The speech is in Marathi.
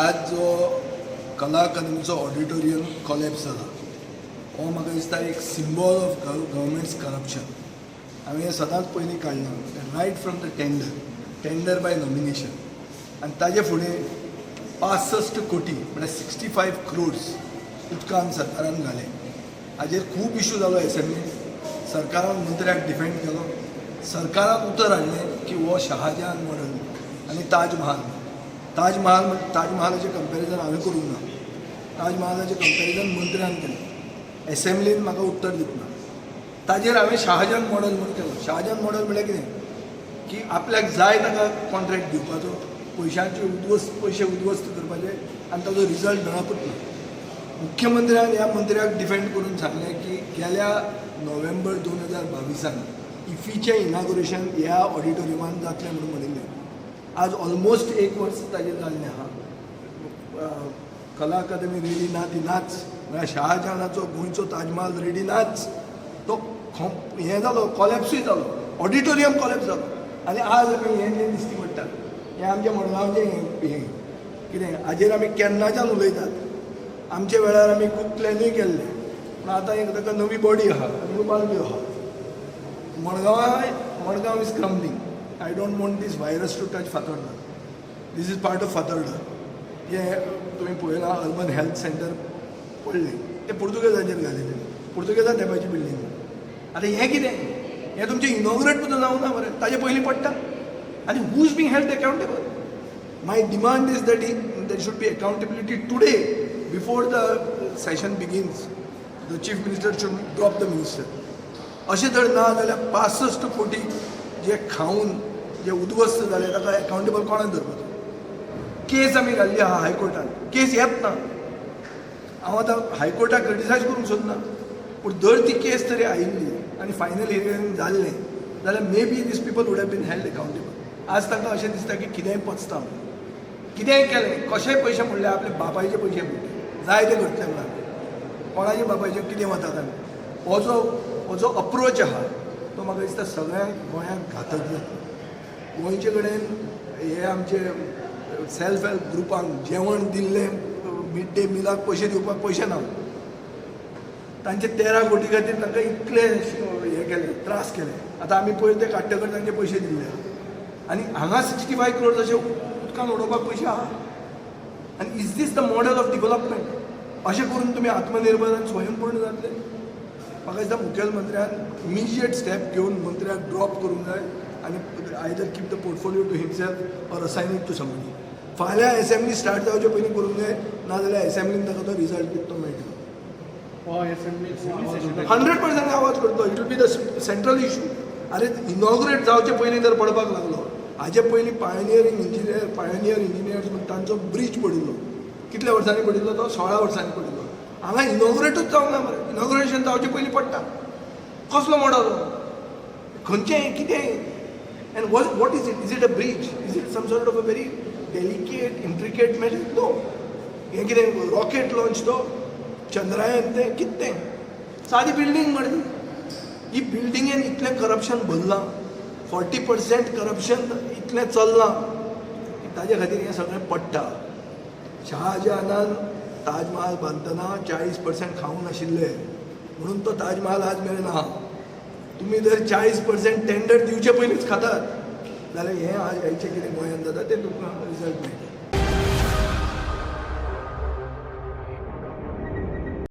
आज जो कला अकादमीचो ऑडिटोरियम कॉलेप्स जाला हो म्हाका दिसता एक सिंबल ऑफ गव्हर्मेंट्स करप्शन. हांवें हें सदांच पयलीं काडलां right from the tender by nomination आनी ताजे फुडें 65 कोटी म्हळ्यार 65 crores उदकान सरकारान घाले. हाजेर खूब इशू जालो एसेंब्लीन. सरकारान मंत्र्याक डिफेंड केलो. सरकारान उतर हाडलें की हो शहाजहान मॉडल आनी ताजमहालाचें कंपॅरिजन हांवें करूंक ना. ताजमहालाचें कंपॅरिजन मंत्र्यान केलें. एसेंब्लीन म्हाका उत्तर दितना ताजेर हांवें शहाजहान मॉडल म्हूण केलो. शहाजहान मॉडल म्हळ्यार कितें की आपल्याक जाय ताका कॉन्ट्रॅक्ट दिवपाचो, पयशे उद्वस्त करपाचे आनी ताजो रिजल्ट मेळपूच ना. मुख्यमंत्र्यान ह्या मंत्र्याक डिफेंड करून सांगलें की गेल्या नोव्हेंबर 2022 इफीचें इनागुरेशन ह्या ऑडिटोरियमान जातलें म्हणून म्हणिल्लें. आज ऑलमोस्ट 1 वर्स ताजेर जाल्लें आहा. कला अकादमी रेडी ना ती नाच. म्हळ्यार शहाजहानाचो गोंयचो ताजमहाल रेडी नाच. तो हें जालो, कॉलेप्सूय जालो, ऑडिटोरियम कॉलेप्स जालो. आनी आज आमी हें जें दिश्टी पडटा हें आमच्या मडगांवचें हें कितें हाजेर आमी केन्नाच्यान उलयतात. आमच्या वेळार आमी खूब प्लॅनूय केल्ले पूण आतां एक ताका नवी बॉडी आहा, न्यू बाल्बी आहा. Madgaon is crumbling. I don't want this virus to touch Fatorda. This is part of Fatorda. हें तुमी पळयलां अर्बन हेल्थ सेंटर पडलें तें पुर्तुगेजाचेर घालिल्लें. पुर्तुगेजान तेंपाची बिल्डींग. आतां हें कितें? हें तुमचें इनॉग्रेट सुद्दां जावंक ना मरे. ताजे पयलीं पडटा आनी who is being held accountable? My demand is that there should be accountability today before the session begins. The chief minister should drop the minister. अशें जर ना जाल्यार 65 कोटी जे खावन जे उद्वस्त जाले ताका अकाउंटेबल कोणाक धरपाचो? केस आमी घाल्ली आहा हायकोर्टान. केस येत ना. हांव आतां हायकोर्टाक क्रिटिसायज करूंक सोदना पूण जर ती केस तरी आयिल्ली आनी फायनल हियरिंग जाल्लें जाल्यार may be these people would have been held accountable. आज तांकां अशें दिसता की कितेंय पचता. कितेंय केलें, कशेय पयशे म्हणले आपले बापायचे पयशे म्हणले जाय ते करतले म्हणून. कोणाचे बापायचे कितें वतात आमी. हो जो अप्रोच आहा तो म्हाका दिसता सगळ्यांक गोंयांक घातक जाता. गोंयचे कडेन हे आमचे सेल्फ हेल्प ग्रुपांक जेवण दिल्लें मिड डे मिलाक पयशे दिवपाक पयशे ना. तांचे 13 कोटी खातीर तांकां इतले हे केले, त्रास केले. आतां आमी पयर ते काडटकर तांचे पयशे दिल्ले आनी हांगा 65 crores अशे उदकान उडोवपाक पयशे आहा. आनी is this the model of development? अशें करून तुमी आत्मनिर्भर आनी स्वयंपूर्ण जातले? म्हाका दिसता मुखेलमंत्र्यान इमिजिएट स्टेप घेवन मंत्र्याक ड्रॉप करूंक जाय आनी either keep the portfolio to himself or assign it to somebody. फाल्यां एसेंब्ली स्टार्ट जावचे पयलीं करूंक जाय नाजाल्यार एसेंब्लीन ताका तो रिजल्ट दितो मेळटलो. 100% आवाज करतो. It will be the central issue. अरे इनॉग्रेट जावचे पयलीं जर पडपाक लागलो. हाजे पयलीं पायोनियर इंजिनियर्स म्हणून तांचो ब्रीज पडिल्लो. कितल्या वर्सांनी पडिल्लो तो? 16 वर्सांनी पडिल्लो. हांगा इनॉग्रेटूच जावंक ना मरे. इनॉग्रेशन जावचे पयलीं पडटा. कसलो मॉडल? खंयचें कितें? And what is it? Is it a bridge? Is it some sort of a very delicate intricate matter? No. हें कितें रॉकेट लॉन्च तो? चंद्रायन तें कितें? सादी बिल्डींग मरे. ही बिल्डिंगेन इतलें करप्शन भरलां. 40% करप्शन इतलें चल्लां की ताजे खातीर हें सगळें पडटा. शहाजहानान ताजमहाल बांदतना 40% खावंक नाशिल्ले म्हणून तो ताजमहाल आज मेळना आहा. तुमी जर 40% टेंडर दिवचे पयलींच खातात जाल्यार हें आज हेचें कितें गोंयांत जाता तें तुमकां रिजल्ट मेळटा.